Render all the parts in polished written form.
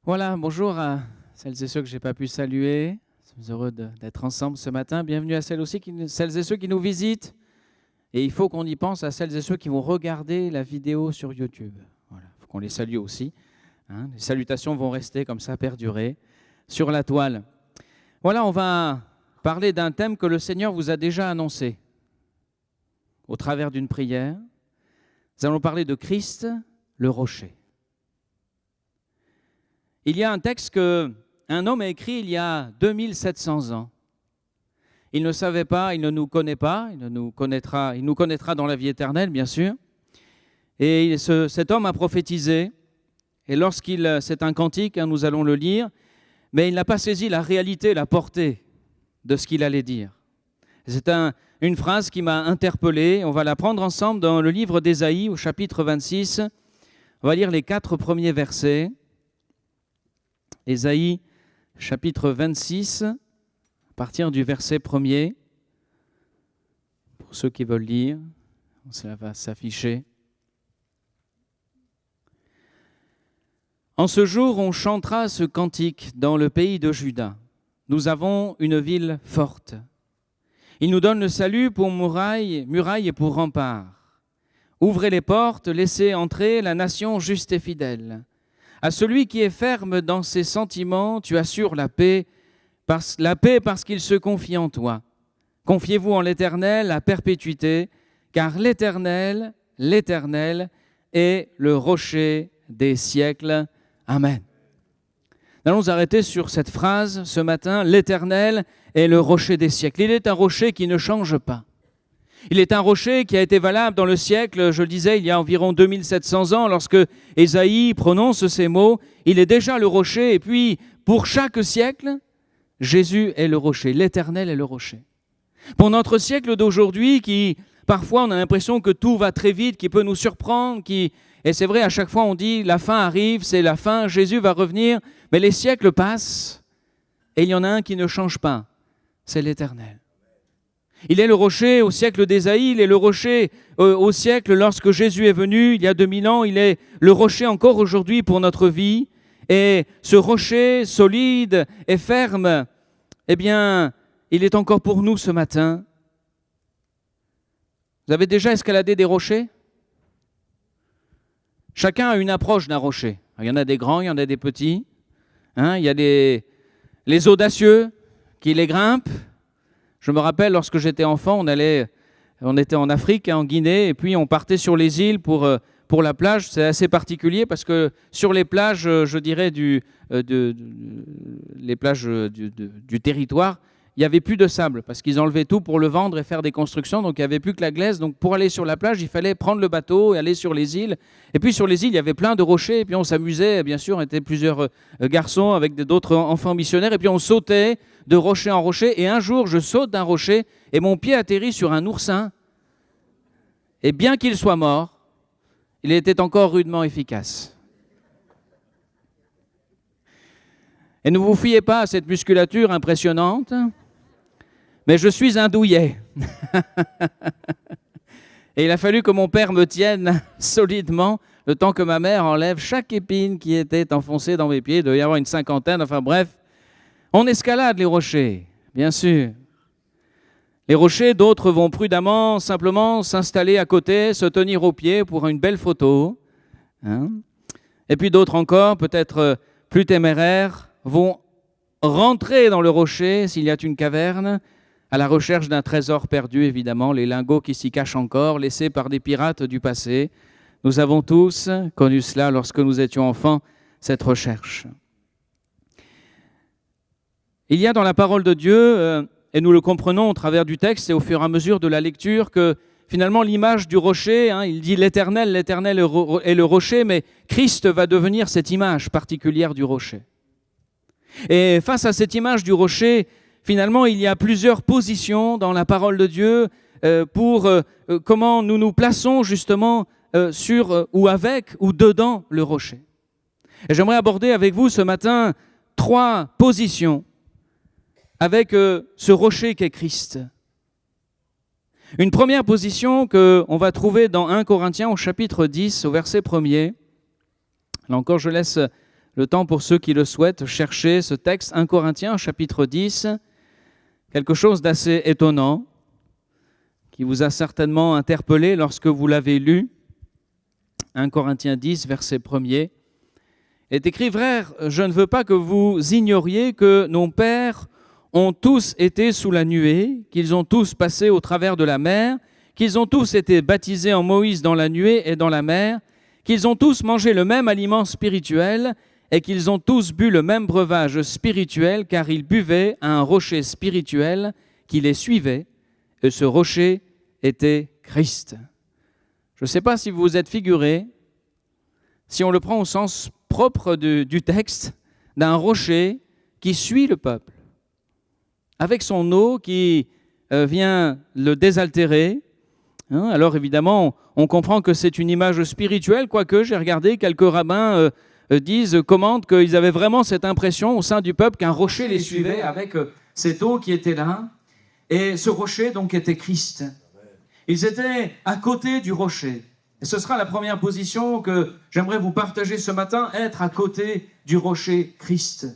Voilà, bonjour à celles et ceux que je n'ai pas pu saluer. Nous sommes heureux d'être ensemble ce matin. Bienvenue à celles et ceux qui nous visitent. Et il faut qu'on y pense à celles et ceux qui vont regarder la vidéo sur YouTube. Voilà, il faut qu'on les salue aussi. Les salutations vont rester comme ça, perdurer sur la toile. Voilà, on va parler d'un thème que le Seigneur vous a déjà annoncé au travers d'une prière. Nous allons parler de Christ, le rocher. Il y a un texte qu'un homme a écrit il y a 2700 ans. Il ne savait pas, il ne nous connaît pas, il nous connaîtra dans la vie éternelle, bien sûr. Et cet homme a prophétisé, et c'est un cantique, nous allons le lire, mais il n'a pas saisi la réalité, la portée de ce qu'il allait dire. C'est une phrase qui m'a interpellé. On va la prendre ensemble dans le livre d'Ésaïe, au chapitre 26. On va lire les 4 premiers versets. Ésaïe, chapitre 26, à partir du verset 1er. Pour ceux qui veulent lire, ça va s'afficher. En ce jour, on chantera ce cantique dans le pays de Juda. Nous avons une ville forte. Il nous donne le salut pour muraille et pour rempart. Ouvrez les portes, laissez entrer la nation juste et fidèle. À celui qui est ferme dans ses sentiments, tu assures la paix parce qu'il se confie en toi. Confiez-vous en l'Éternel à perpétuité, car l'Éternel est le rocher des siècles. Amen. Nous allons nous arrêter sur cette phrase ce matin. L'Éternel est le rocher des siècles. Il est un rocher qui ne change pas. Il est un rocher qui a été valable dans le siècle, je le disais, il y a environ 2700 ans, lorsque Ésaïe prononce ces mots. Il est déjà le rocher, et puis pour chaque siècle, Jésus est le rocher, l'Éternel est le rocher. Pour notre siècle d'aujourd'hui, qui parfois on a l'impression que tout va très vite, qui peut nous surprendre, et c'est vrai, à chaque fois on dit la fin arrive, c'est la fin, Jésus va revenir, mais les siècles passent, et il y en a un qui ne change pas, c'est l'Éternel. Il est le rocher au siècle d'Ésaïe, il est le rocher au siècle lorsque Jésus est venu, il y a 2000 ans, il est le rocher encore aujourd'hui pour notre vie. Et ce rocher solide et ferme, eh bien, il est encore pour nous ce matin. Vous avez déjà escaladé des rochers ? Chacun a une approche d'un rocher. Il y en a des grands, il y en a des petits. Il y a les audacieux qui les grimpent. Je me rappelle, lorsque j'étais enfant, on était en Afrique, en Guinée, et puis on partait sur les îles pour la plage. C'est assez particulier parce que sur les plages, je dirais, les plages du territoire, il n'y avait plus de sable parce qu'ils enlevaient tout pour le vendre et faire des constructions. Donc il n'y avait plus que la glaise. Donc pour aller sur la plage, il fallait prendre le bateau et aller sur les îles. Et puis sur les îles, il y avait plein de rochers. Et puis on s'amusait, bien sûr, on était plusieurs garçons avec d'autres enfants missionnaires. Et puis on sautait de rocher en rocher. Et un jour, je saute d'un rocher et mon pied atterrit sur un oursin. Et bien qu'il soit mort, il était encore rudement efficace. Et ne vous fiez pas à cette musculature impressionnante, mais je suis un douillet. Et il a fallu que mon père me tienne solidement le temps que ma mère enlève chaque épine qui était enfoncée dans mes pieds. Il devait y avoir une cinquantaine, enfin bref. On escalade les rochers, bien sûr. Les rochers, d'autres vont prudemment, simplement s'installer à côté, se tenir aux pieds pour une belle photo. Et puis d'autres encore, peut-être plus téméraires, vont rentrer dans le rocher s'il y a une caverne, à la recherche d'un trésor perdu, évidemment, les lingots qui s'y cachent encore, laissés par des pirates du passé. Nous avons tous connu cela lorsque nous étions enfants, cette recherche. Il y a dans la parole de Dieu, et nous le comprenons au travers du texte et au fur et à mesure de la lecture, que finalement l'image du rocher, il dit l'Éternel est le rocher, mais Christ va devenir cette image particulière du rocher. Et face à cette image du rocher, finalement, il y a plusieurs positions dans la parole de Dieu pour comment nous nous plaçons justement sur ou avec ou dedans le rocher. Et j'aimerais aborder avec vous ce matin 3 positions avec ce rocher qu'est Christ. Une première position qu'on va trouver dans 1 Corinthiens au chapitre 10, au verset 1er. Là encore, je laisse le temps pour ceux qui le souhaitent chercher ce texte, 1 Corinthiens chapitre 10, quelque chose d'assez étonnant qui vous a certainement interpellé lorsque vous l'avez lu. 1 Corinthiens 10, verset 1er, est écrit: « Frères, je ne veux pas que vous ignoriez que nos pères ont tous été sous la nuée, qu'ils ont tous passé au travers de la mer, qu'ils ont tous été baptisés en Moïse dans la nuée et dans la mer, qu'ils ont tous mangé le même aliment spirituel et qu'ils ont tous bu le même breuvage spirituel, car ils buvaient à un rocher spirituel qui les suivait, et ce rocher était Christ. » Je ne sais pas si vous vous êtes figuré, si on le prend au sens propre du texte, d'un rocher qui suit le peuple, avec son eau qui vient le désaltérer. Alors évidemment, on comprend que c'est une image spirituelle, quoique j'ai regardé, quelques rabbins commentent qu'ils avaient vraiment cette impression au sein du peuple qu'un rocher les suivait avec cette eau qui était là. Et ce rocher donc était Christ. Ils étaient à côté du rocher. Et ce sera la première position que j'aimerais vous partager ce matin, être à côté du rocher Christ.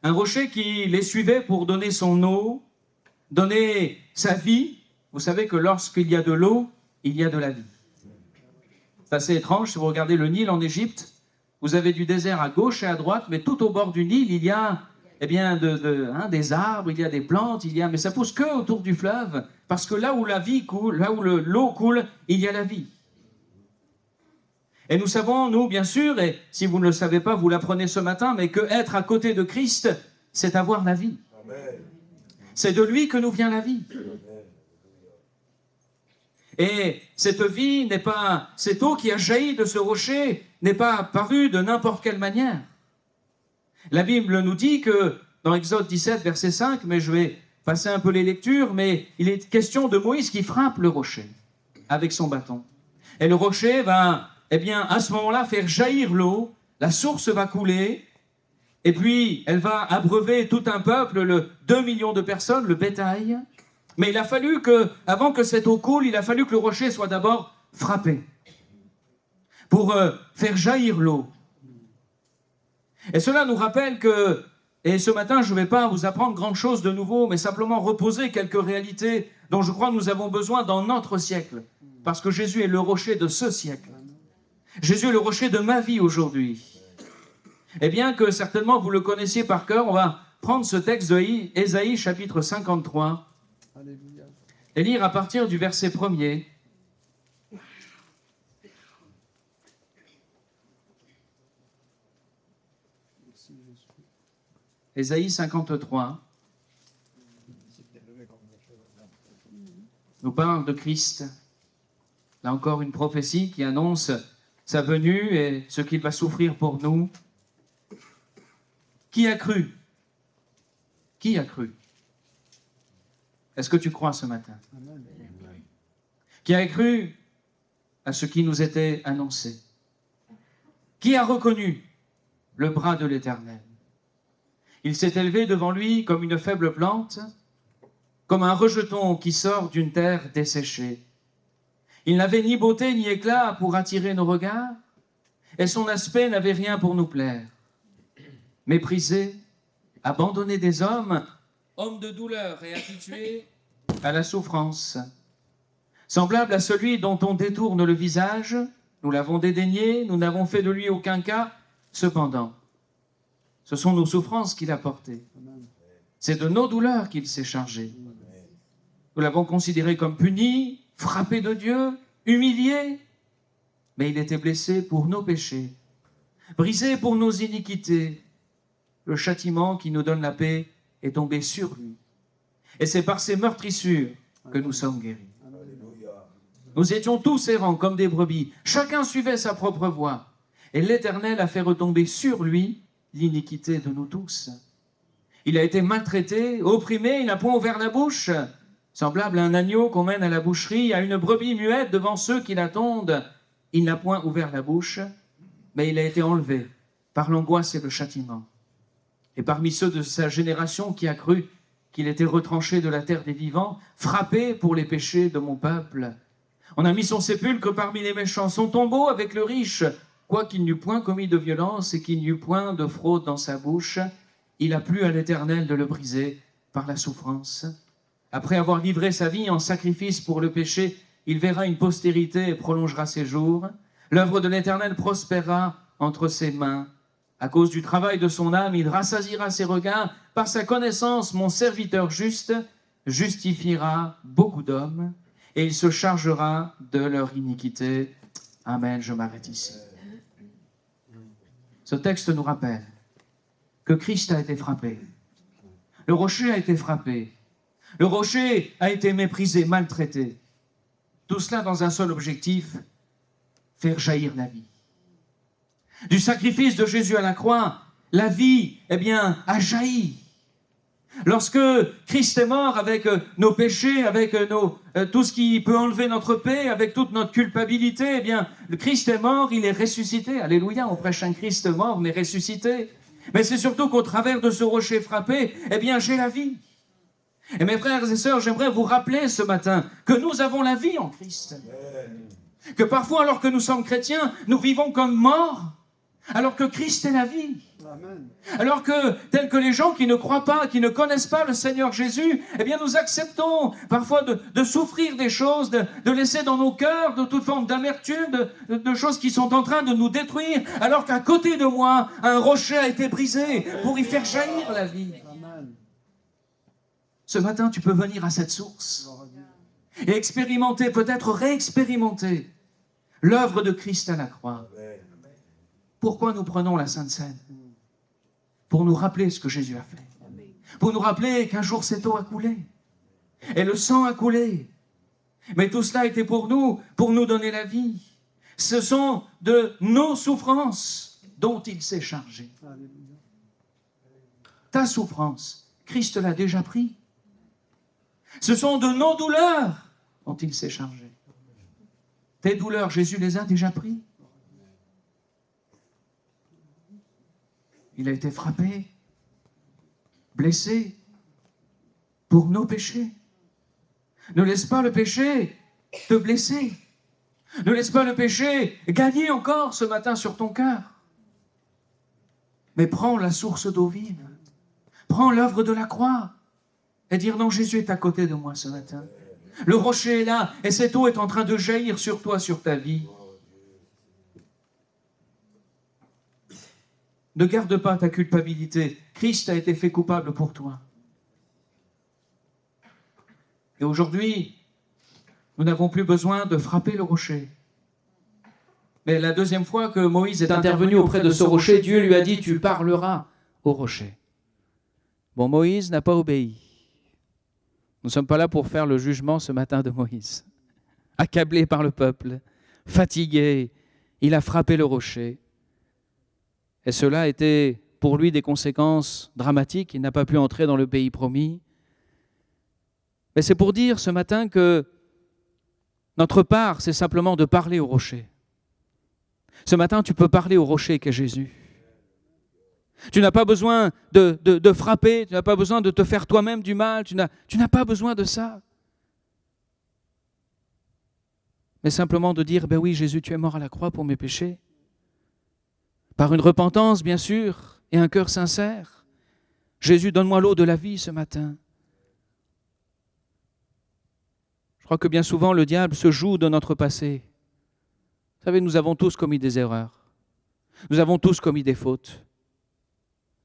Un rocher qui les suivait pour donner son eau, donner sa vie. Vous savez que lorsqu'il y a de l'eau, il y a de la vie. C'est assez étrange, si vous regardez le Nil en Égypte, vous avez du désert à gauche et à droite, mais tout au bord du Nil, il y a des arbres, il y a des plantes, mais ça pousse que autour du fleuve, parce que là où la vie coule, là où l'eau coule, il y a la vie. Et nous savons, nous, bien sûr, et si vous ne le savez pas, vous l'apprenez ce matin, mais que être à côté de Christ, c'est avoir la vie. Amen. C'est de lui que nous vient la vie. Amen. Et cette vie n'est pas, cette eau qui a jailli de ce rocher n'est pas apparue de n'importe quelle manière. La Bible nous dit que, dans Exode 17, verset 5, mais je vais passer un peu les lectures, mais il est question de Moïse qui frappe le rocher avec son bâton. Et le rocher va, à ce moment-là, faire jaillir l'eau, la source va couler, et puis elle va abreuver tout un peuple, 2 millions de personnes, le bétail. Mais il a fallu avant que cette eau coule, il a fallu que le rocher soit d'abord frappé pour faire jaillir l'eau. Et cela nous rappelle que, et ce matin, je ne vais pas vous apprendre grand chose de nouveau, mais simplement reposer quelques réalités dont je crois que nous avons besoin dans notre siècle. Parce que Jésus est le rocher de ce siècle. Jésus est le rocher de ma vie aujourd'hui. Et bien que certainement vous le connaissiez par cœur, on va prendre ce texte de Ésaïe, chapitre 53, et lire à partir du verset 1er. Ésaïe 53 nous parle de Christ. Là encore une prophétie qui annonce sa venue et ce qu'il va souffrir pour nous. Qui a cru? Qui a cru? Est-ce que tu crois ce matin? Amen. Qui a cru à ce qui nous était annoncé? Qui a reconnu le bras de l'Éternel? Il s'est élevé devant lui comme une faible plante, comme un rejeton qui sort d'une terre desséchée. Il n'avait ni beauté ni éclat pour attirer nos regards, et son aspect n'avait rien pour nous plaire. Méprisé, abandonné des hommes, homme de douleur et habitué à la souffrance. Semblable à celui dont on détourne le visage, nous l'avons dédaigné, nous n'avons fait de lui aucun cas, cependant. Ce sont nos souffrances qu'il a portées. C'est de nos douleurs qu'il s'est chargé. Nous l'avons considéré comme puni, frappé de Dieu, humilié. Mais il était blessé pour nos péchés, brisé pour nos iniquités. Le châtiment qui nous donne la paix est tombé sur lui. Et c'est par ses meurtrissures que nous sommes guéris. Nous étions tous errants comme des brebis. Chacun suivait sa propre voie. Et l'Éternel a fait retomber sur lui l'iniquité de nous tous. Il a été maltraité, opprimé, il n'a point ouvert la bouche. Semblable à un agneau qu'on mène à la boucherie, à une brebis muette devant ceux qui l'attendent. Il n'a point ouvert la bouche, mais il a été enlevé par l'angoisse et le châtiment. Et parmi ceux de sa génération qui a cru qu'il était retranché de la terre des vivants, frappé pour les péchés de mon peuple. On a mis son sépulcre parmi les méchants, son tombeau avec le riche, Quoiqu'il n'eût point commis de violence et qu'il n'y eût point de fraude dans sa bouche, il a plu à l'Éternel de le briser par la souffrance. Après avoir livré sa vie en sacrifice pour le péché, il verra une postérité et prolongera ses jours. L'œuvre de l'Éternel prospérera entre ses mains. À cause du travail de son âme, il rassasiera ses regards. Par sa connaissance, mon serviteur juste justifiera beaucoup d'hommes et il se chargera de leur iniquité. Amen, je m'arrête ici. Ce texte nous rappelle que Christ a été frappé. Le rocher a été frappé. Le rocher a été méprisé, maltraité. Tout cela dans un seul objectif, faire jaillir la vie. Du sacrifice de Jésus à la croix, la vie, a jailli. Lorsque Christ est mort avec nos péchés, avec tout ce qui peut enlever notre paix, avec toute notre culpabilité, le Christ est mort, il est ressuscité. Alléluia, on prêche un Christ mort mais ressuscité. Mais c'est surtout qu'au travers de ce rocher frappé, j'ai la vie. Et mes frères et sœurs, j'aimerais vous rappeler ce matin que nous avons la vie en Christ. Que parfois, alors que nous sommes chrétiens, nous vivons comme morts, alors que Christ est la vie. Amen. Alors que, tels que les gens qui ne croient pas, qui ne connaissent pas le Seigneur Jésus, nous acceptons parfois de souffrir des choses, de laisser dans nos cœurs de toute forme d'amertume, de choses qui sont en train de nous détruire, alors qu'à côté de moi, un rocher a été brisé pour y faire jaillir la vie. Amen. Ce matin, tu peux venir à cette source et expérimenter, peut-être réexpérimenter l'œuvre de Christ à la croix. Pourquoi nous prenons la Sainte Seine? Pour nous rappeler ce que Jésus a fait. Pour nous rappeler qu'un jour cette eau a coulé. Et le sang a coulé. Mais tout cela était pour nous donner la vie. Ce sont de nos souffrances dont il s'est chargé. Ta souffrance, Christ l'a déjà pris. Ce sont de nos douleurs dont il s'est chargé. Tes douleurs, Jésus les a déjà pris. Il a été frappé, blessé pour nos péchés. Ne laisse pas le péché te blesser. Ne laisse pas le péché gagner encore ce matin sur ton cœur. Mais prends la source d'eau vive. Prends l'œuvre de la croix et dire non, Jésus est à côté de moi ce matin. Le rocher est là et cette eau est en train de jaillir sur toi, sur ta vie. Ne garde pas ta culpabilité. Christ a été fait coupable pour toi. Et aujourd'hui, nous n'avons plus besoin de frapper le rocher. Mais la deuxième fois que Moïse est intervenu auprès de ce rocher, Dieu lui a dit « Tu parleras au rocher ». Bon, Moïse n'a pas obéi. Nous ne sommes pas là pour faire le jugement ce matin de Moïse. Accablé par le peuple, fatigué, il a frappé le rocher. Et cela était pour lui des conséquences dramatiques. Il n'a pas pu entrer dans le pays promis. Mais c'est pour dire ce matin que notre part, c'est simplement de parler au rocher. Ce matin, tu peux parler au rocher qu'est Jésus. Tu n'as pas besoin de frapper, tu n'as pas besoin de te faire toi-même du mal, tu n'as pas besoin de ça. Mais simplement de dire, ben oui, Jésus, tu es mort à la croix pour mes péchés. Par une repentance, bien sûr, et un cœur sincère. Jésus, donne-moi l'eau de la vie ce matin. Je crois que bien souvent, le diable se joue de notre passé. Vous savez, nous avons tous commis des erreurs. Nous avons tous commis des fautes.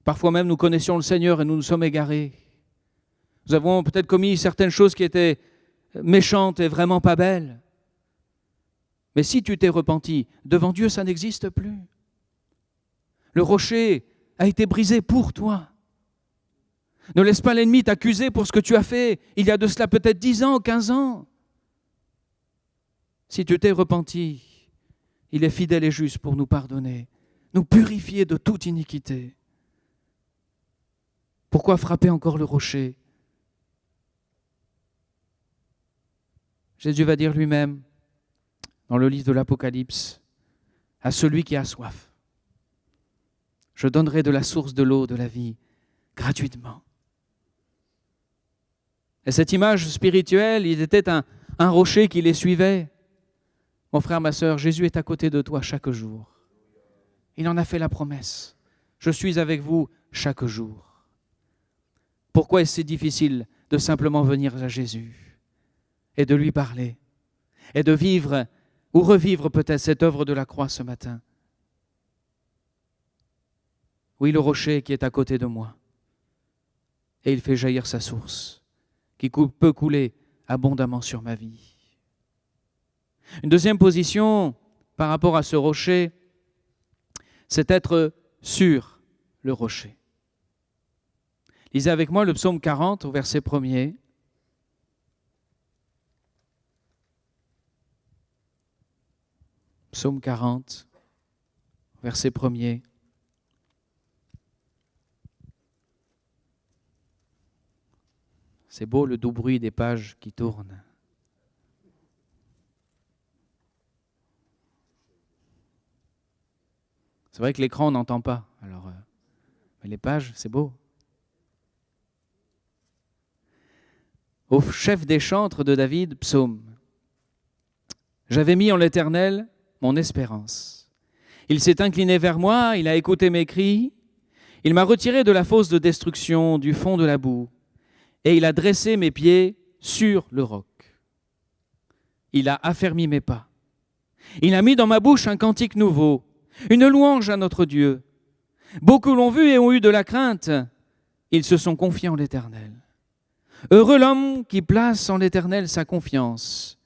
Parfois même, nous connaissions le Seigneur et nous nous sommes égarés. Nous avons peut-être commis certaines choses qui étaient méchantes et vraiment pas belles. Mais si tu t'es repenti, devant Dieu, ça n'existe plus. Le rocher a été brisé pour toi. Ne laisse pas l'ennemi t'accuser pour ce que tu as fait il y a de cela peut-être 10 ans, 15 ans. Si tu t'es repenti, il est fidèle et juste pour nous pardonner, nous purifier de toute iniquité. Pourquoi frapper encore le rocher? Jésus va dire lui-même, dans le livre de l'Apocalypse, à celui qui a soif, je donnerai de la source de l'eau de la vie gratuitement. Et cette image spirituelle, il était un rocher qui les suivait. Mon frère, ma sœur, Jésus est à côté de toi chaque jour. Il en a fait la promesse. Je suis avec vous chaque jour. Pourquoi est-ce si difficile de simplement venir à Jésus et de lui parler et de vivre ou revivre peut-être cette œuvre de la croix ce matin? Oui, le rocher qui est à côté de moi. Et il fait jaillir sa source, qui peut couler abondamment sur ma vie. Une deuxième position par rapport à ce rocher, c'est être sur le rocher. Lisez avec moi le psaume 40 au verset 1er. Psaume 40, verset 1er. C'est beau le doux bruit des pages qui tournent. C'est vrai que l'écran, on n'entend pas. Alors, mais les pages, c'est beau. Au chef des chantres de David, psaume. J'avais mis en l'Éternel mon espérance. Il s'est incliné vers moi, il a écouté mes cris. Il m'a retiré de la fosse de destruction, du fond de la boue. Et il a dressé mes pieds sur le roc. Il a affermi mes pas. Il a mis dans ma bouche un cantique nouveau, une louange à notre Dieu. Beaucoup l'ont vu et ont eu de la crainte. Ils se sont confiés en l'Éternel. Heureux l'homme qui place en l'Éternel sa confiance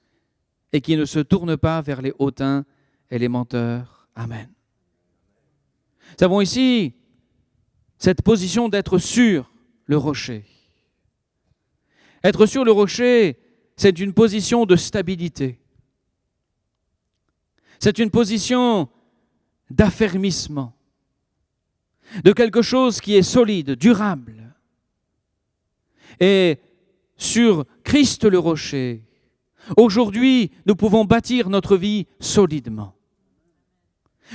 et qui ne se tourne pas vers les hautains et les menteurs. Amen. Nous avons ici cette position d'être sur le rocher. Être sur le rocher, c'est une position de stabilité. C'est une position d'affermissement, de quelque chose qui est solide, durable. Et sur Christ le rocher, aujourd'hui, nous pouvons bâtir notre vie solidement.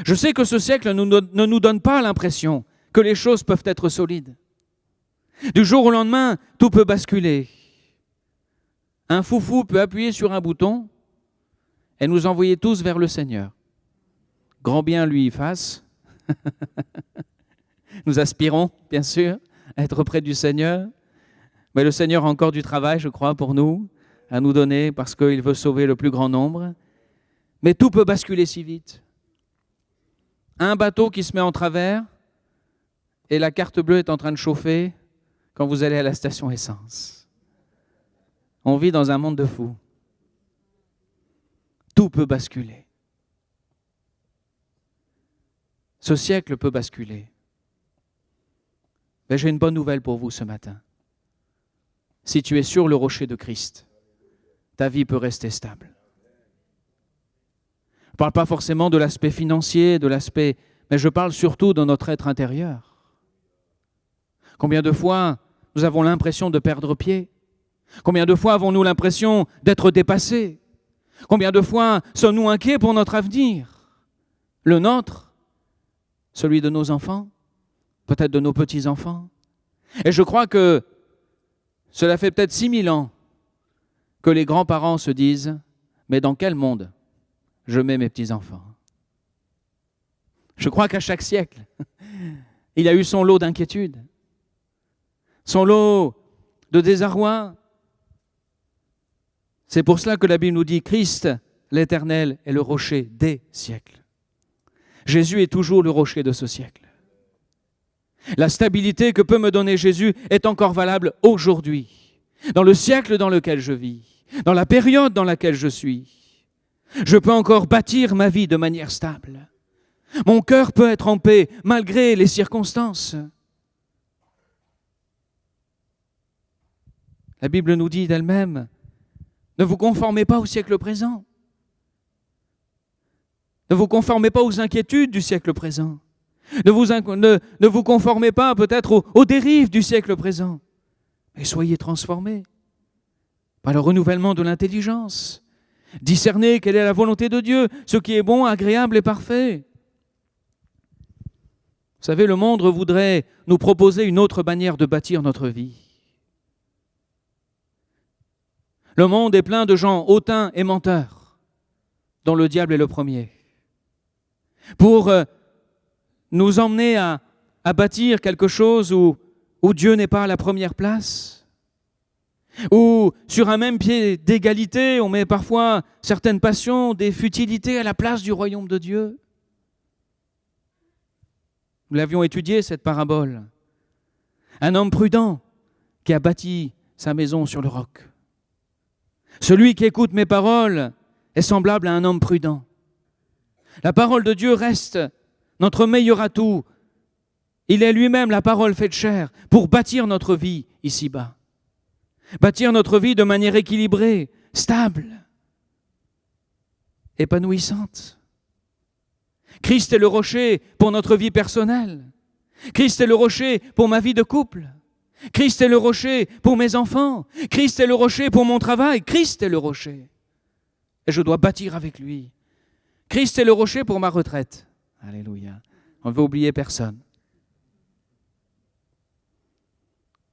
Je sais que ce siècle ne nous donne pas l'impression que les choses peuvent être solides. Du jour au lendemain, tout peut basculer. Un foufou peut appuyer sur un bouton et nous envoyer tous vers le Seigneur. Grand bien lui y fasse. Nous aspirons, bien sûr, à être près du Seigneur. Mais le Seigneur a encore du travail, je crois, pour nous, à nous donner, parce qu'il veut sauver le plus grand nombre. Mais tout peut basculer si vite. Un bateau qui se met en travers et la carte bleue est en train de chauffer quand vous allez à la station essence. On vit dans un monde de fous. Tout peut basculer. Ce siècle peut basculer. Mais j'ai une bonne nouvelle pour vous ce matin. Si tu es sur le rocher de Christ, ta vie peut rester stable. Je ne parle pas forcément de l'aspect financier, mais je parle surtout de notre être intérieur. Combien de fois nous avons l'impression de perdre pied? Combien de fois avons-nous l'impression d'être dépassés? Combien de fois sommes-nous inquiets pour notre avenir? Le nôtre, celui de nos enfants, peut-être de nos petits-enfants. Et je crois que cela fait peut-être 6000 ans que les grands-parents se disent « Mais dans quel monde je mets mes petits-enfants ?» Je crois qu'à chaque siècle, il y a eu son lot d'inquiétudes, son lot de désarroi. C'est pour cela que la Bible nous dit « Christ, l'Éternel, est le rocher des siècles ». Jésus est toujours le rocher de ce siècle. La stabilité que peut me donner Jésus est encore valable aujourd'hui, dans le siècle dans lequel je vis, dans la période dans laquelle je suis. Je peux encore bâtir ma vie de manière stable. Mon cœur peut être en paix malgré les circonstances. La Bible nous dit d'elle-même, ne vous conformez pas au siècle présent. Ne vous conformez pas aux inquiétudes du siècle présent. Ne vous conformez pas peut-être aux dérives du siècle présent. Mais soyez transformés par le renouvellement de l'intelligence. Discernez quelle est la volonté de Dieu, ce qui est bon, agréable et parfait. Vous savez, le monde voudrait nous proposer une autre manière de bâtir notre vie. Le monde est plein de gens hautains et menteurs, dont le diable est le premier. Pour nous emmener à bâtir quelque chose où Dieu n'est pas à la première place, où sur un même pied d'égalité, on met parfois certaines passions, des futilités à la place du royaume de Dieu. Nous l'avions étudié, cette parabole. Un homme prudent qui a bâti sa maison sur le roc. Celui qui écoute mes paroles est semblable à un homme prudent. La parole de Dieu reste notre meilleur atout. Il est lui-même la parole faite chair pour bâtir notre vie ici-bas. Bâtir notre vie de manière équilibrée, stable, épanouissante. Christ est le rocher pour notre vie personnelle. Christ est le rocher pour ma vie de couple. Christ est le rocher pour mes enfants. Christ est le rocher pour mon travail. Christ est le rocher. Et je dois bâtir avec lui. Christ est le rocher pour ma retraite. Alléluia. On ne veut oublier personne.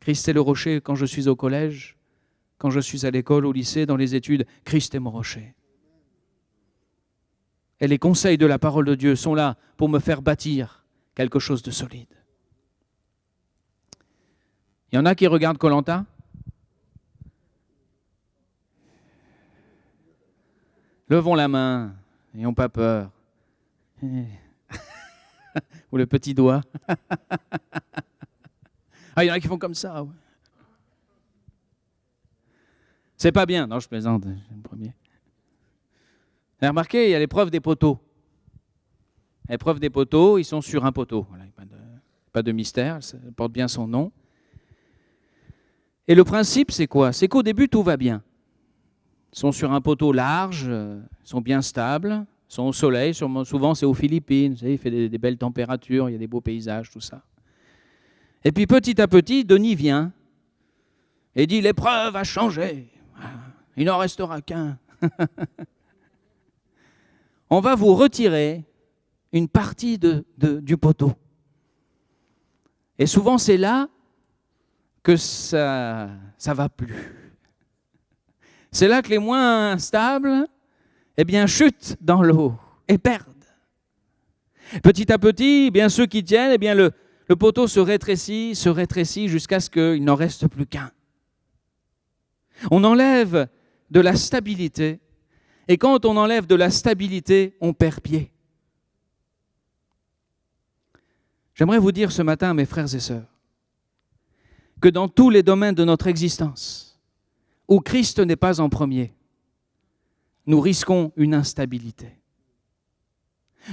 Christ est le rocher quand je suis au collège, quand je suis à l'école, au lycée, dans les études. Christ est mon rocher. Et les conseils de la parole de Dieu sont là pour me faire bâtir quelque chose de solide. Il y en a qui regardent Koh-Lanta. Levons la main, n'ayons pas peur. Ou le petit doigt. Ah, il y en a qui font comme ça. Ouais. C'est pas bien. Non, je plaisante, c'est le premier. Vous avez remarqué, il y a l'épreuve des poteaux. L'épreuve des poteaux, ils sont sur un poteau. Voilà, pas de mystère, ça porte bien son nom. Et le principe, c'est quoi? C'est qu'au début, tout va bien. Ils sont sur un poteau large, ils sont bien stables, ils sont au soleil. Souvent, c'est aux Philippines. Vous savez, il fait des belles températures, il y a des beaux paysages, tout ça. Et puis, petit à petit, Denis vient et dit « L'épreuve a changé. Il n'en restera qu'un. » On va vous retirer une partie du poteau. Et souvent, c'est là que ça va plus. C'est là que les moins stables, eh bien, chutent dans l'eau et perdent. Petit à petit, eh bien, ceux qui tiennent, eh bien, le poteau se rétrécit jusqu'à ce qu'il n'en reste plus qu'un. On enlève de la stabilité, et quand on enlève de la stabilité, on perd pied. J'aimerais vous dire ce matin, mes frères et sœurs, que dans tous les domaines de notre existence, où Christ n'est pas en premier, nous risquons une instabilité.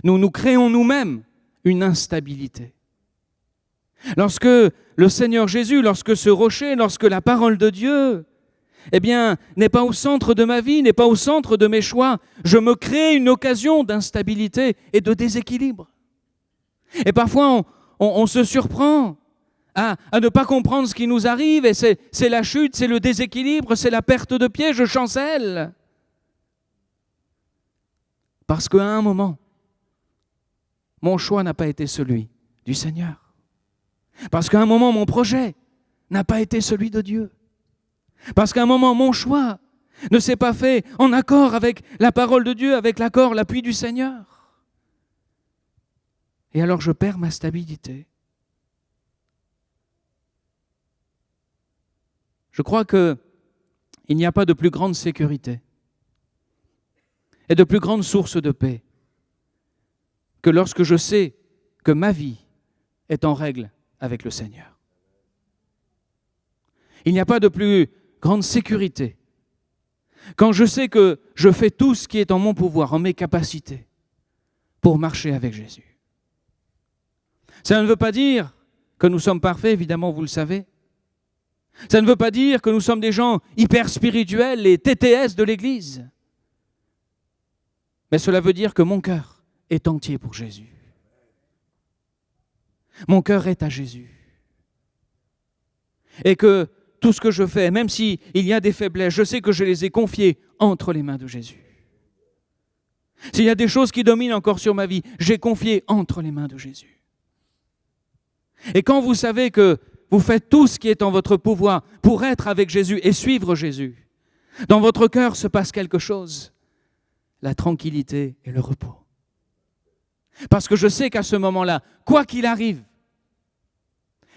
Nous créons nous-mêmes une instabilité. Lorsque le Seigneur Jésus, lorsque ce rocher, lorsque la parole de Dieu, eh bien, n'est pas au centre de ma vie, n'est pas au centre de mes choix, je me crée une occasion d'instabilité et de déséquilibre. Et parfois, on se surprend à ne pas comprendre ce qui nous arrive, et c'est la chute, c'est le déséquilibre, c'est la perte de pied, je chancelle. Parce qu'à un moment, mon choix n'a pas été celui du Seigneur. Parce qu'à un moment, mon projet n'a pas été celui de Dieu. Parce qu'à un moment, mon choix ne s'est pas fait en accord avec la parole de Dieu, avec l'accord, l'appui du Seigneur. Et alors je perds ma stabilité. Je crois qu'il n'y a pas de plus grande sécurité et de plus grande source de paix que lorsque je sais que ma vie est en règle avec le Seigneur. Il n'y a pas de plus grande sécurité quand je sais que je fais tout ce qui est en mon pouvoir, en mes capacités, pour marcher avec Jésus. Ça ne veut pas dire que nous sommes parfaits, évidemment, vous le savez. Ça ne veut pas dire que nous sommes des gens hyper spirituels, les TTS de l'Église. Mais cela veut dire que mon cœur est entier pour Jésus. Mon cœur est à Jésus. Et que tout ce que je fais, même s'il y a des faiblesses, je sais que je les ai confiées entre les mains de Jésus. S'il y a des choses qui dominent encore sur ma vie, j'ai confié entre les mains de Jésus. Et quand vous savez que vous faites tout ce qui est en votre pouvoir pour être avec Jésus et suivre Jésus, dans votre cœur se passe quelque chose, la tranquillité et le repos. Parce que je sais qu'à ce moment-là, quoi qu'il arrive,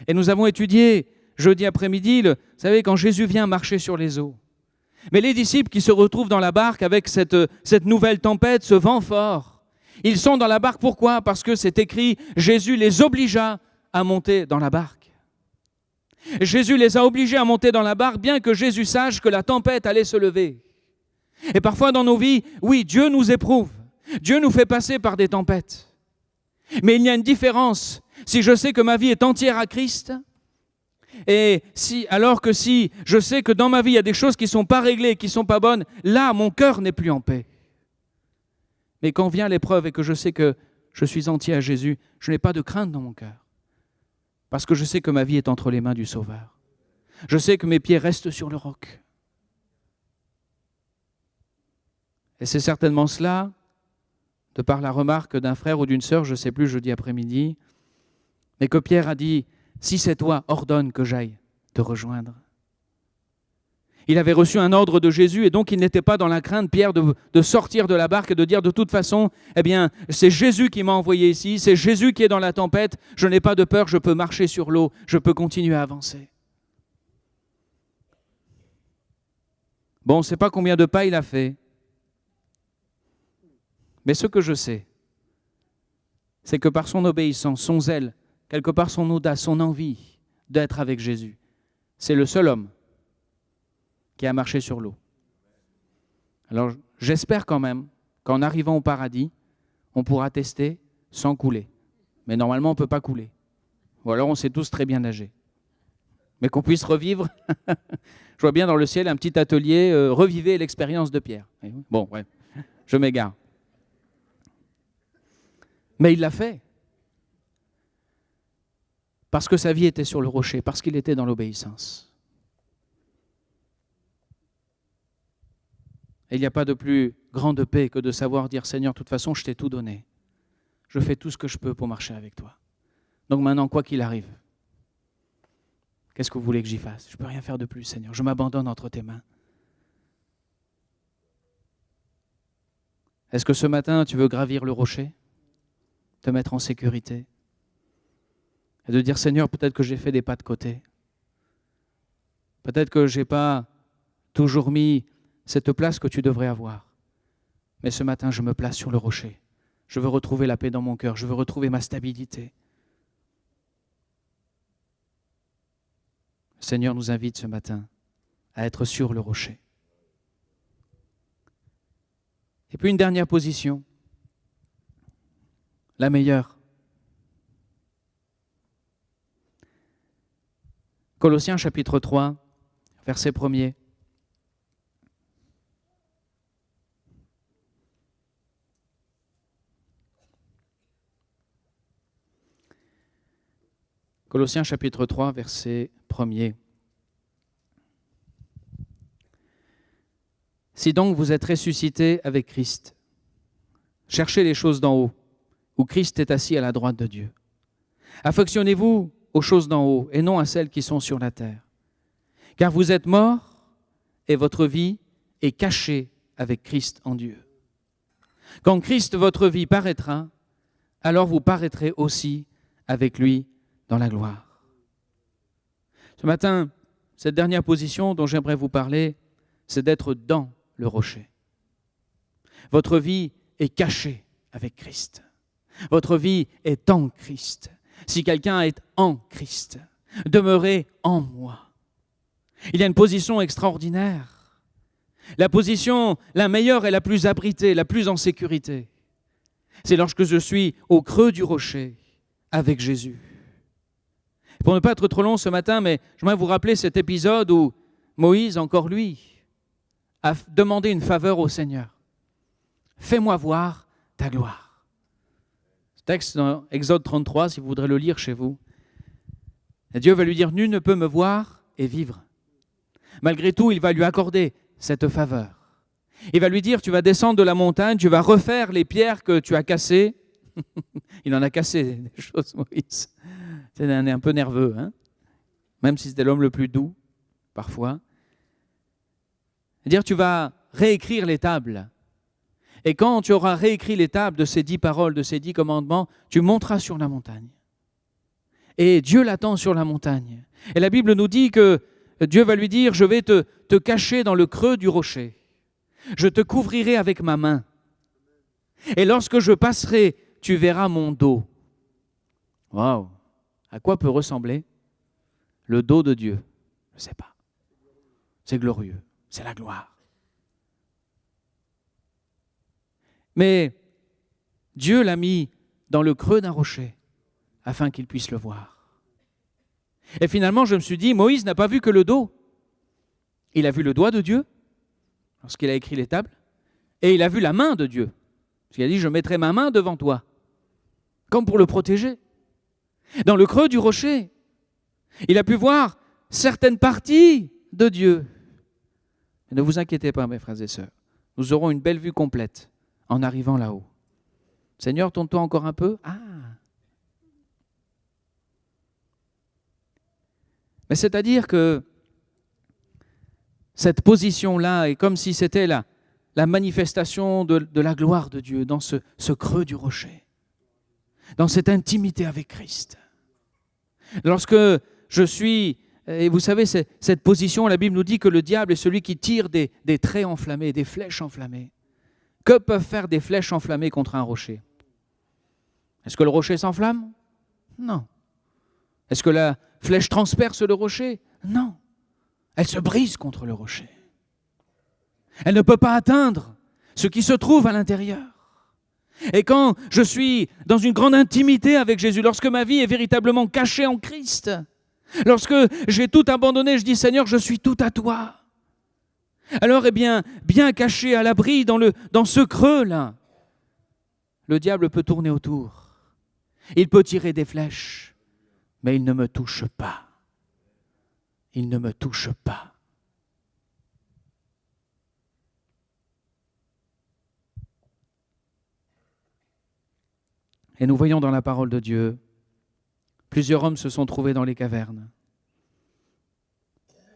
et nous avons étudié jeudi après-midi, vous savez, quand Jésus vient marcher sur les eaux. Mais les disciples qui se retrouvent dans la barque avec cette nouvelle tempête, ce vent fort, ils sont dans la barque, pourquoi? Parce que c'est écrit, Jésus les obligea à monter dans la barque. Jésus les a obligés à monter dans la barque, bien que Jésus sache que la tempête allait se lever. Et parfois dans nos vies, oui, Dieu nous éprouve, Dieu nous fait passer par des tempêtes. Mais il y a une différence. Si je sais que ma vie est entière à Christ, alors que si je sais que dans ma vie, il y a des choses qui ne sont pas réglées, qui ne sont pas bonnes, là, mon cœur n'est plus en paix. Mais quand vient l'épreuve et que je sais que je suis entier à Jésus, je n'ai pas de crainte dans mon cœur. Parce que je sais que ma vie est entre les mains du Sauveur. Je sais que mes pieds restent sur le roc. Et c'est certainement cela, de par la remarque d'un frère ou d'une sœur, je ne sais plus, jeudi après-midi, mais que Pierre a dit, si c'est toi, ordonne que j'aille te rejoindre. Il avait reçu un ordre de Jésus et donc il n'était pas dans la crainte, Pierre, de sortir de la barque et de dire de toute façon, eh bien, c'est Jésus qui m'a envoyé ici, c'est Jésus qui est dans la tempête, je n'ai pas de peur, je peux marcher sur l'eau, je peux continuer à avancer. Bon, on ne sait pas combien de pas il a fait, mais ce que je sais, c'est que par son obéissance, son zèle, quelque part son audace, son envie d'être avec Jésus, c'est le seul homme qui a marché sur l'eau. Alors j'espère quand même qu'en arrivant au paradis, on pourra tester sans couler. Mais normalement, on ne peut pas couler. Ou alors on sait tous très bien nager. Mais qu'on puisse revivre, je vois bien dans le ciel un petit atelier, revivez l'expérience de Pierre. Bon, ouais, je m'égare. Mais il l'a fait. Parce que sa vie était sur le rocher, parce qu'il était dans l'obéissance. Et il n'y a pas de plus grande paix que de savoir dire, Seigneur, de toute façon, je t'ai tout donné. Je fais tout ce que je peux pour marcher avec toi. Donc maintenant, quoi qu'il arrive, qu'est-ce que vous voulez que j'y fasse? Je ne peux rien faire de plus, Seigneur. Je m'abandonne entre tes mains. Est-ce que ce matin, tu veux gravir le rocher? Te mettre en sécurité? Et de dire, Seigneur, peut-être que j'ai fait des pas de côté. Peut-être que je n'ai pas toujours mis cette place que tu devrais avoir. Mais ce matin, je me place sur le rocher. Je veux retrouver la paix dans mon cœur. Je veux retrouver ma stabilité. Le Seigneur nous invite ce matin à être sur le rocher. Et puis une dernière position, la meilleure. Colossiens chapitre 3, verset 1er. Colossiens chapitre 3, verset 1er. Si donc vous êtes ressuscités avec Christ, cherchez les choses d'en haut, où Christ est assis à la droite de Dieu. Affectionnez-vous aux choses d'en haut et non à celles qui sont sur la terre. Car vous êtes morts et votre vie est cachée avec Christ en Dieu. Quand Christ, votre vie, paraîtra, alors vous paraîtrez aussi avec lui dans la gloire. Ce matin, cette dernière position dont j'aimerais vous parler, c'est d'être dans le rocher. Votre vie est cachée avec Christ. Votre vie est en Christ. Si quelqu'un est en Christ, demeurez en moi. Il y a une position extraordinaire. La position la meilleure et la plus abritée, la plus en sécurité. C'est lorsque je suis au creux du rocher avec Jésus. Pour ne pas être trop long ce matin, mais j'aimerais vous rappeler cet épisode où Moïse, encore lui, a demandé une faveur au Seigneur. Fais-moi voir ta gloire. Ce texte dans Exode 33, si vous voudrez le lire chez vous. Et Dieu va lui dire, nul ne peut me voir et vivre. Malgré tout, il va lui accorder cette faveur. Il va lui dire, tu vas descendre de la montagne, tu vas refaire les pierres que tu as cassées. Il en a cassé des choses, Moïse. C'est un peu nerveux, hein, même si c'était l'homme le plus doux, parfois. Dire, tu vas réécrire les tables. Et quand tu auras réécrit les tables de ces 10 paroles, de ces 10 commandements, tu monteras sur la montagne. Et Dieu l'attend sur la montagne. Et la Bible nous dit que Dieu va lui dire, je vais te cacher dans le creux du rocher. Je te couvrirai avec ma main. Et lorsque je passerai, tu verras mon dos. Waouh! À quoi peut ressembler le dos de Dieu? Je ne sais pas. C'est glorieux, c'est la gloire. Mais Dieu l'a mis dans le creux d'un rocher afin qu'il puisse le voir. Et finalement, je me suis dit, Moïse n'a pas vu que le dos. Il a vu le doigt de Dieu lorsqu'il a écrit les tables, et il a vu la main de Dieu. Parce qu'il a dit, je mettrai ma main devant toi, comme pour le protéger. Dans le creux du rocher, il a pu voir certaines parties de Dieu. Mais ne vous inquiétez pas, mes frères et sœurs, nous aurons une belle vue complète en arrivant là-haut. Seigneur, tourne-toi encore un peu. Ah! Mais c'est-à-dire que cette position-là est comme si c'était la manifestation de la gloire de Dieu dans ce creux du rocher, dans cette intimité avec Christ. Lorsque je suis, et vous savez, cette position, la Bible nous dit que le diable est celui qui tire des traits enflammés, des flèches enflammées. Que peuvent faire des flèches enflammées contre un rocher? Est-ce que le rocher s'enflamme? Non. Est-ce que la flèche transperce le rocher? Non. Elle se brise contre le rocher. Elle ne peut pas atteindre ce qui se trouve à l'intérieur. Et quand je suis dans une grande intimité avec Jésus, lorsque ma vie est véritablement cachée en Christ, lorsque j'ai tout abandonné, je dis Seigneur, je suis tout à toi. Alors, bien caché à l'abri dans ce creux-là, le diable peut tourner autour. Il peut tirer des flèches, mais il ne me touche pas. Il ne me touche pas. Et nous voyons dans la parole de Dieu, plusieurs hommes se sont trouvés dans les cavernes.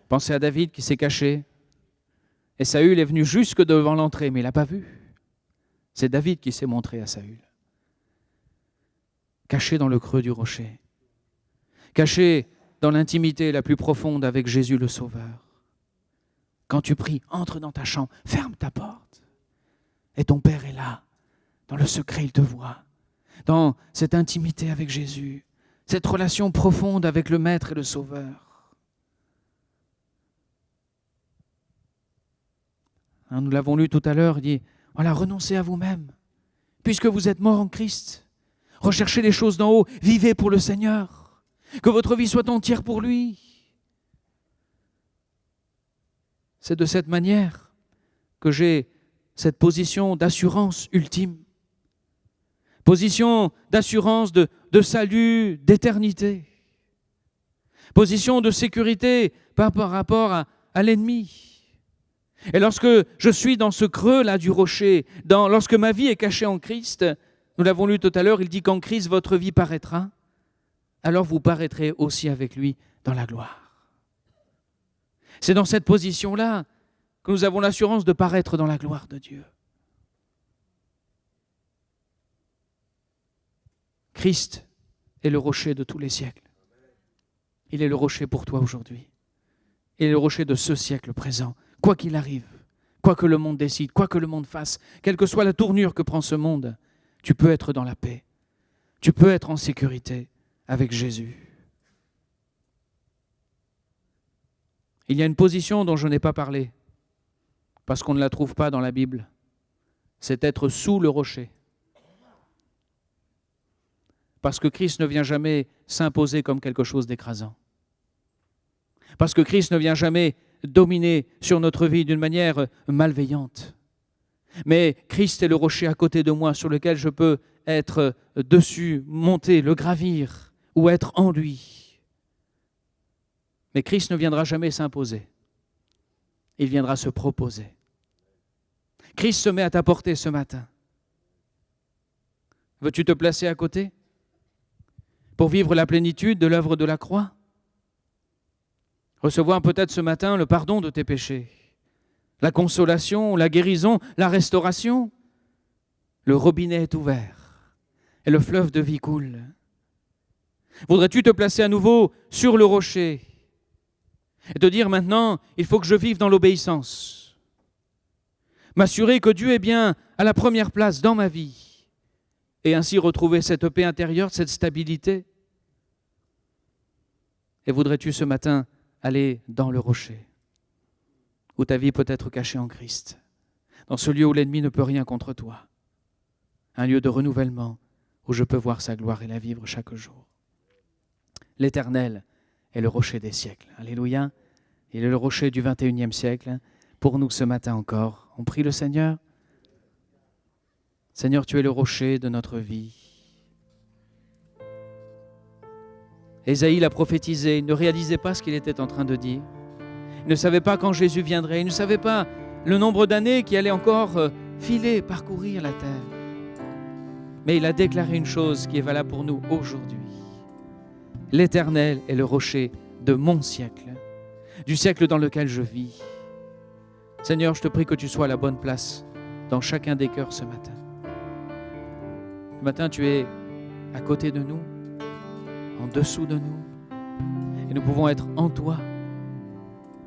Pensez à David qui s'est caché. Et Saül est venu jusque devant l'entrée, mais il n'a pas vu. C'est David qui s'est montré à Saül. Caché dans le creux du rocher. Caché dans l'intimité la plus profonde avec Jésus le Sauveur. Quand tu pries, entre dans ta chambre, ferme ta porte. Et ton Père est là. Dans le secret, il te voit. Dans cette intimité avec Jésus. Cette relation profonde avec le Maître et le Sauveur. Nous l'avons lu tout à l'heure, il dit, voilà, renoncez à vous-même. Puisque vous êtes morts en Christ, recherchez les choses d'en haut, vivez pour le Seigneur. Que votre vie soit entière pour lui. C'est de cette manière que j'ai cette position d'assurance ultime. Position d'assurance de salut, d'éternité. Position de sécurité par rapport à l'ennemi. Et lorsque je suis dans ce creux-là du rocher, lorsque ma vie est cachée en Christ, nous l'avons lu tout à l'heure, il dit qu'en Christ votre vie paraîtra, alors vous paraîtrez aussi avec lui dans la gloire. C'est dans cette position-là que nous avons l'assurance de paraître dans la gloire de Dieu. Christ est le rocher de tous les siècles. Il est le rocher pour toi aujourd'hui. Il est le rocher de ce siècle présent. Quoi qu'il arrive, quoi que le monde décide, quoi que le monde fasse, quelle que soit la tournure que prend ce monde, tu peux être dans la paix. Tu peux être en sécurité avec Jésus. Il y a une position dont je n'ai pas parlé, parce qu'on ne la trouve pas dans la Bible. C'est être sous le rocher. Parce que Christ ne vient jamais s'imposer comme quelque chose d'écrasant. Parce que Christ ne vient jamais dominer sur notre vie d'une manière malveillante. Mais Christ est le rocher à côté de moi sur lequel je peux être dessus, monter, le gravir ou être en lui. Mais Christ ne viendra jamais s'imposer. Il viendra se proposer. Christ se met à ta portée ce matin. Veux-tu te placer à côté pour vivre la plénitude de l'œuvre de la croix? Recevoir peut-être ce matin le pardon de tes péchés, la consolation, la guérison, la restauration. le robinet est ouvert et le fleuve de vie coule. Voudrais-tu te placer à nouveau sur le rocher et te dire maintenant, il faut que je vive dans l'obéissance, m'assurer que Dieu est bien à la première place dans ma vie et ainsi retrouver cette paix intérieure, cette stabilité? Et voudrais-tu ce matin aller dans le rocher où ta vie peut être cachée en Christ, dans ce lieu où l'ennemi ne peut rien contre toi, un lieu de renouvellement où je peux voir sa gloire et la vivre chaque jour. L'Éternel est le rocher des siècles. Alléluia. Il est le rocher du 21e siècle. Pour nous ce matin encore, on prie le Seigneur. Seigneur, tu es le rocher de notre vie. Ésaïe l'a prophétisé, il ne réalisait pas ce qu'il était en train de dire. Il ne savait pas quand Jésus viendrait, il ne savait pas le nombre d'années qui allaient encore filer, parcourir la terre. Mais il a déclaré une chose qui est valable pour nous aujourd'hui. L'Éternel est le rocher de mon siècle, du siècle dans lequel je vis. Seigneur, je te prie que tu sois à la bonne place dans chacun des cœurs ce matin. Ce matin, tu es à côté de nous, en dessous de nous, et nous pouvons être en toi.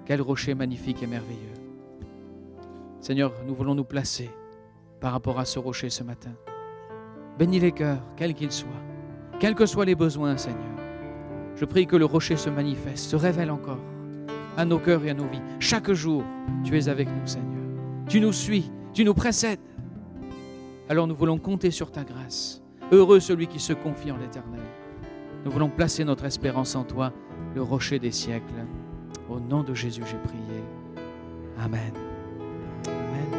Quel rocher magnifique et merveilleux. Seigneur, nous voulons nous placer par rapport à ce rocher ce matin. Bénis les cœurs, quels qu'ils soient, quels que soient les besoins, Seigneur. Je prie que le rocher se manifeste, se révèle encore à nos cœurs et à nos vies. Chaque jour, tu es avec nous, Seigneur. Tu nous suis, tu nous précèdes. Alors nous voulons compter sur ta grâce. Heureux celui qui se confie en l'Éternel. Nous voulons placer notre espérance en toi, le rocher des siècles. Au nom de Jésus, j'ai prié. Amen. Amen.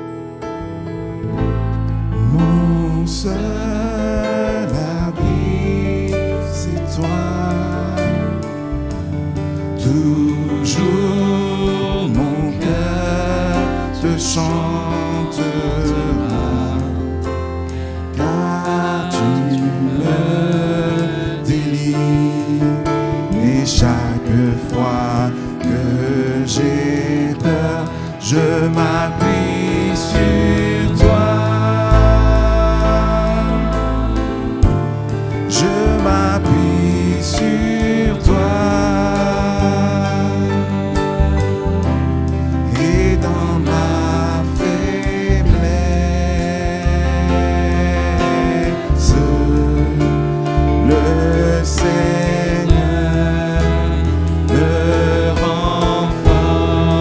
Mon seul abri, c'est toi. Toujours mon cœur te chantera, car tu me délivres. Et chaque fois que j'ai peur, je m'appuie sur toi. Je m'appuie sur toi. Et dans ma faiblesse, le Seigneur me rend fort.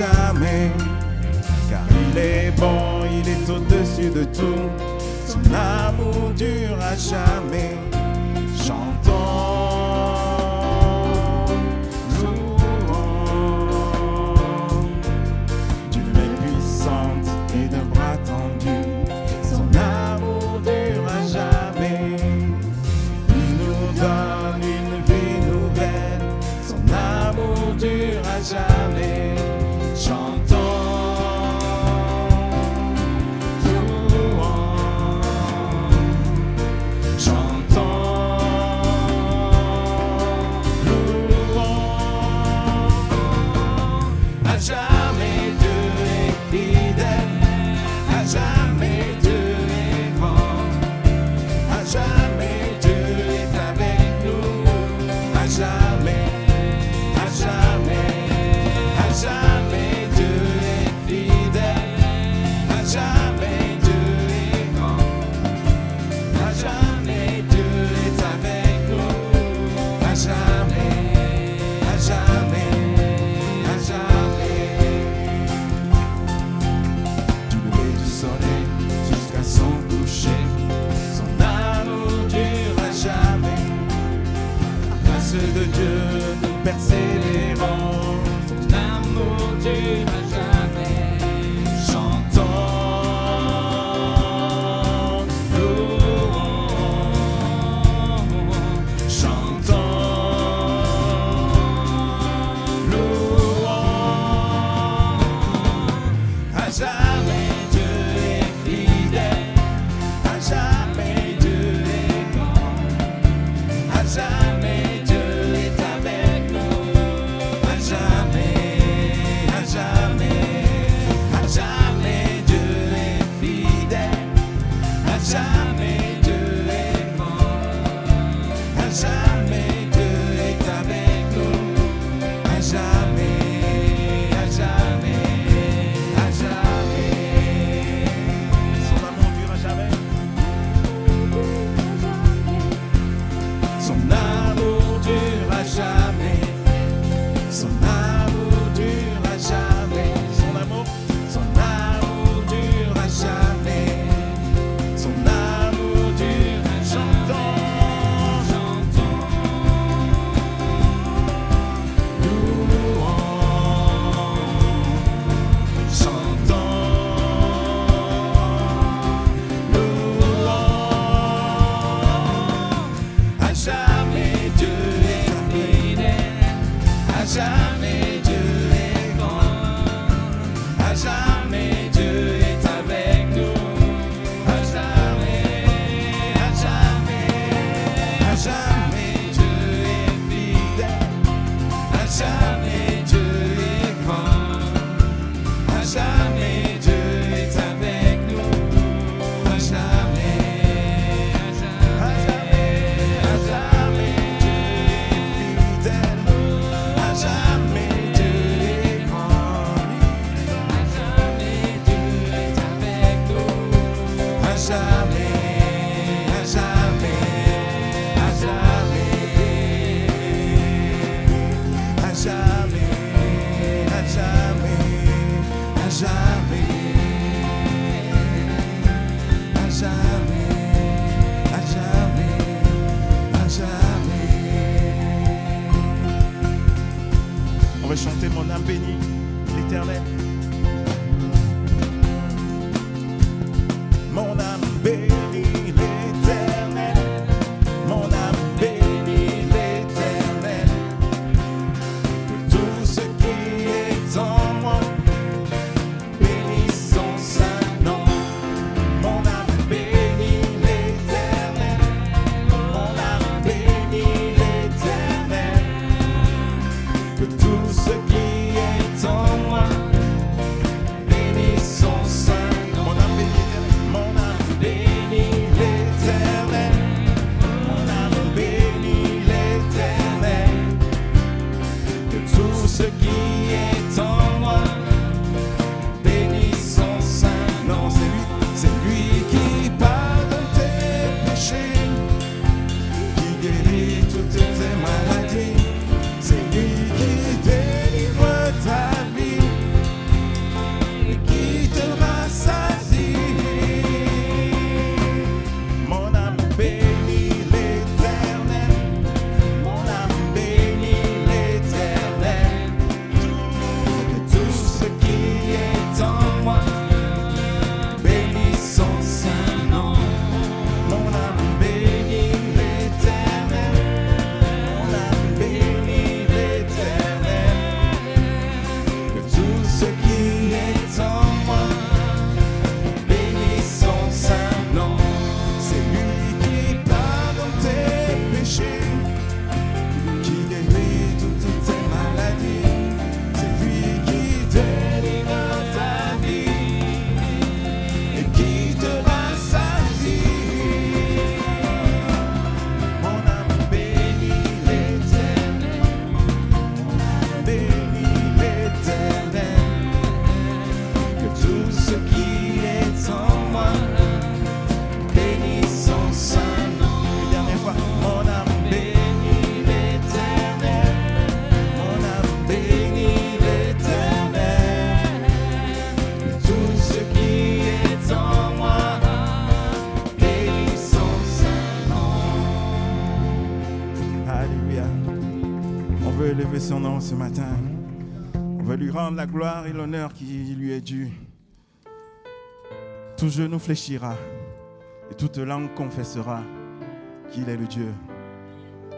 jamais. Car il est bon, il est au-dessus de tout. Son amour dure à jamais. Chantons, louons d'une main puissante et d'un bras tendu. Son amour dure à jamais. Il nous donne une vie nouvelle. Son amour dure à jamais. Chantons. De Dieu, nous persévérons, son amour dure à jamais. Chantons, louons, chantons, louons. À jamais Dieu est fidèle, à jamais Dieu est grand, à jamais. On va chanter Mon âme bénit l'Éternel. Mon âme bénit l'Éternel. Mon âme bénit l'Éternel. Que tout ce qui est en moi bénisse son saint nom. Mon âme bénit l'Éternel. Mon âme bénit l'Éternel. Que tout ce qui est en moi bénisse son saint nom. Mon âme bénit l'Éternel. Mon âme bénit l'Éternel. Que tout ce qui est en moi bénisse son saint nom. C'est lui qui pardonne tes péchés, qui guérit toutes tes maladies. C'est lui qui délivre ta vie. veut élever son nom ce matin. On veut lui rendre la gloire et l'honneur qui lui est dû. Tout genou fléchira et toute langue confessera qu'il est le Dieu.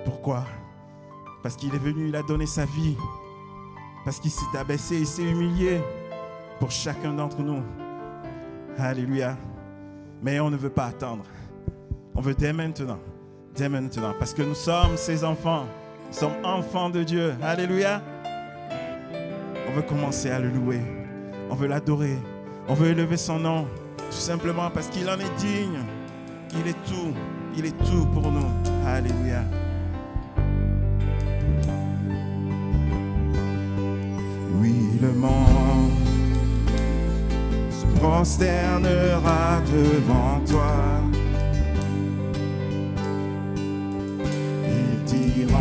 Pourquoi? Parce qu'il est venu, il a donné sa vie. Parce qu'il s'est abaissé, il s'est humilié pour chacun d'entre nous. Alléluia. Mais on ne veut pas attendre. On veut dès maintenant, parce que nous sommes ses enfants. Nous sommes enfants de Dieu. Alléluia. On veut commencer à le louer. On veut l'adorer. On veut élever son nom. Tout simplement parce qu'il en est digne. Il est tout. Il est tout pour nous. Alléluia. Oui, le monde se prosternera devant toi. Ils diront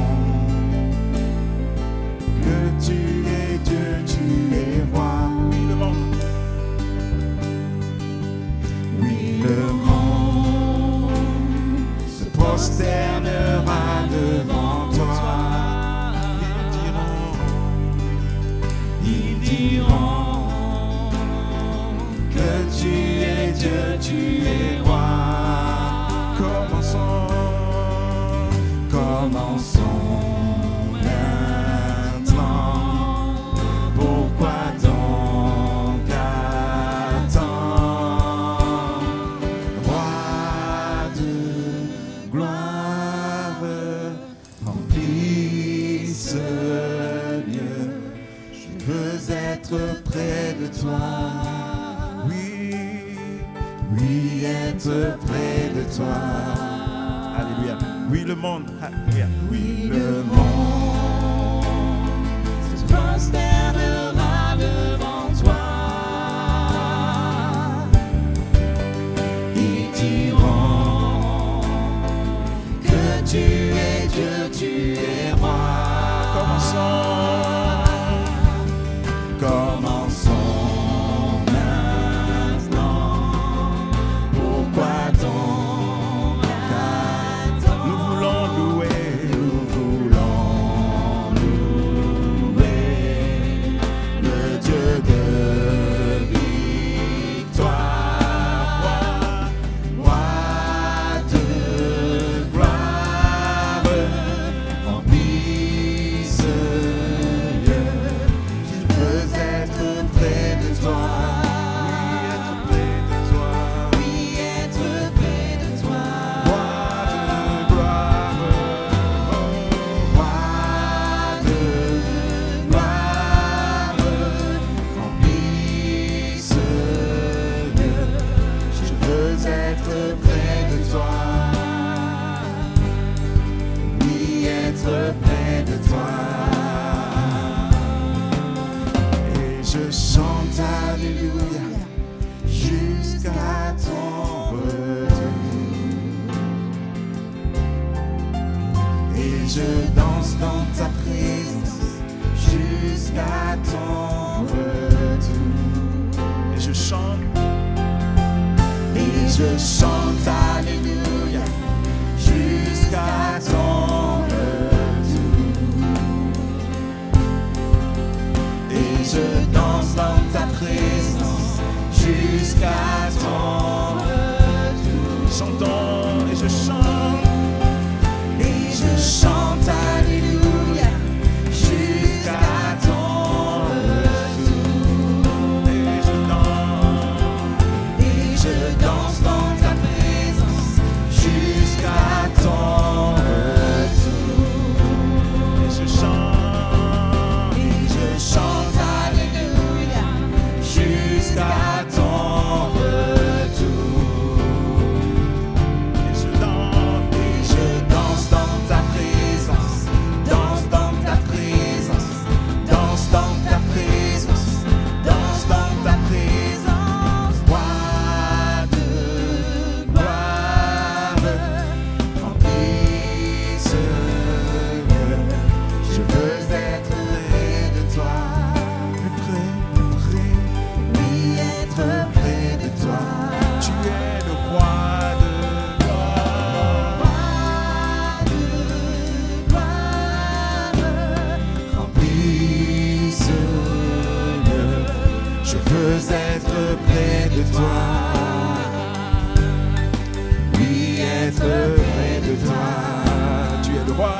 que tu es Dieu, tu es roi. Oui, le monde. Oui, le monde se prosternera devant toi. Ils diront que tu es Dieu, tu es roi. Commençons maintenant. Pourquoi donc attendre? Roi de gloire, remplis ce lieu. Je veux être près de toi. Oui, être près de toi. Alléluia. Oui, le monde. Alléluia. Oui, le monde se prosternera devant toi. Ils diront que tu es Dieu, tu es roi. Commençons maintenant. Pourquoi donc attendre? Nous voulons louer le Dieu de victoire. Roi de gloire, remplis ce lieu. Je veux être près de toi. Oui, être près de toi. Roi de gloire, remplis ce lieu. Je veux être près de toi. Oui, être près de toi. Et je chante Alléluia jusqu'à ton retour. Et je danse dans ta présence jusqu'à ton retour. Et je chante Alléluia jusqu'à ton retour. Et je danse dans ta présence jusqu'à ton retour. Chantons et je chante. Et je chante Alléluia jusqu'à ton retour. Et je danse dans ta présence jusqu'à ton retour. Et je chante Alléluia jusqu'à ton retour. veux être près de toi. Oui, être près de toi. Tu es le roi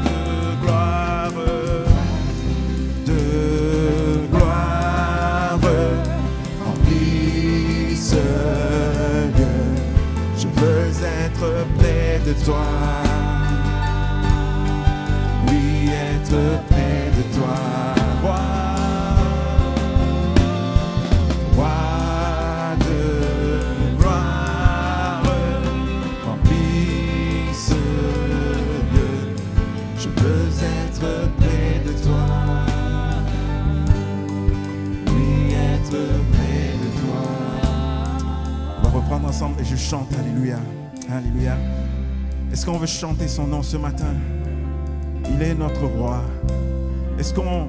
de gloire, de gloire. Remplis ce lieu. Je veux être près de toi. Oui, être près de toi. Roi de gloire, remplis ce lieu. Je veux être près de toi. Oui, être près de toi. On va reprendre ensemble et je chante Alléluia. Alléluia. Est-ce qu'on veut chanter son nom ce matin? Il est notre roi. Est-ce qu'on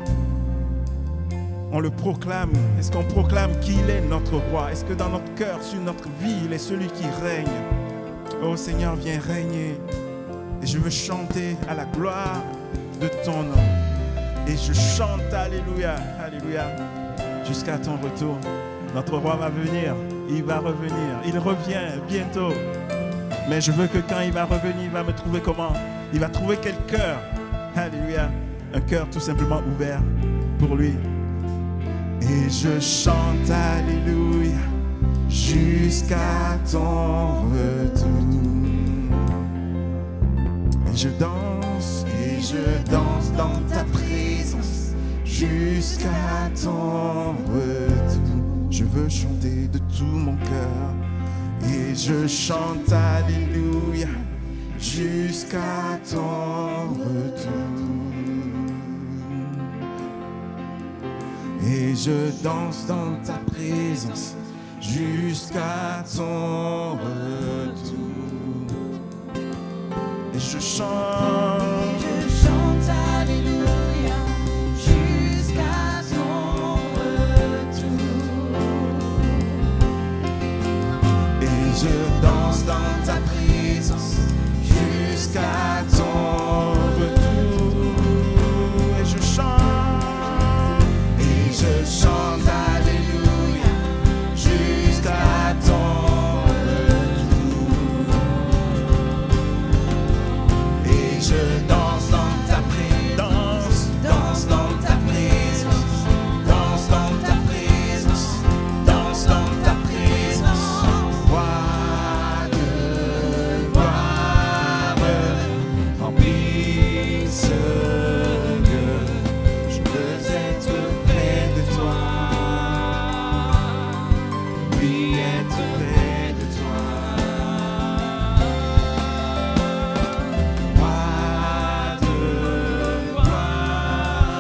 le proclame? Est-ce qu'on proclame qu'il est notre roi? Est-ce que dans notre cœur, sur notre vie, il est celui qui règne? Oh Seigneur, viens régner. Et je veux chanter à la gloire de ton nom. Et je chante Alléluia, Alléluia, jusqu'à ton retour. Notre roi va venir, il va revenir. Il revient bientôt. Mais je veux que quand il va revenir, il va me trouver comment? Il va trouver quel cœur? Alléluia. Un cœur tout simplement ouvert pour lui. Et je chante Alléluia jusqu'à ton retour. Et je danse dans ta présence jusqu'à ton retour. Je veux chanter de tout mon cœur. Et je chante Alléluia jusqu'à ton retour. Et je danse dans ta présence jusqu'à ton retour. Et je chante Alléluia jusqu'à ton retour. Et je danse dans ta présence jusqu'à ton retour. Et je chante, je chante Alléluia jusqu'à ton retour. Et je danse dans ta présence, danse dans ta présence, danse dans ta présence, danse dans ta présence. Roi de gloire, remplis ce lieu. Je veux être près de toi. Oui, être près de toi. Roi de gloire,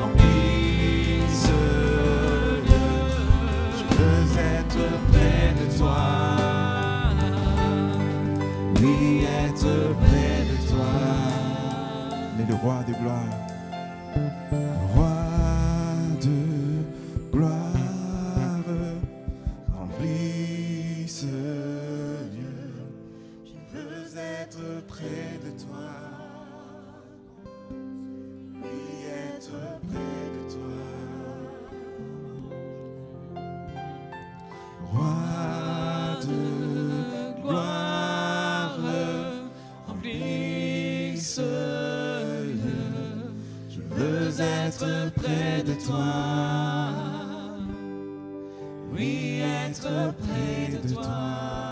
remplis ce lieu. Je veux être près de toi. Oui, être près de toi. Il est le roi de gloire. Roi de gloire, remplis ce lieu. Je veux être près de toi. Oui, être près de toi. Roi de gloire, remplis ce lieu. Je veux être près de toi. Oui, être près de toi.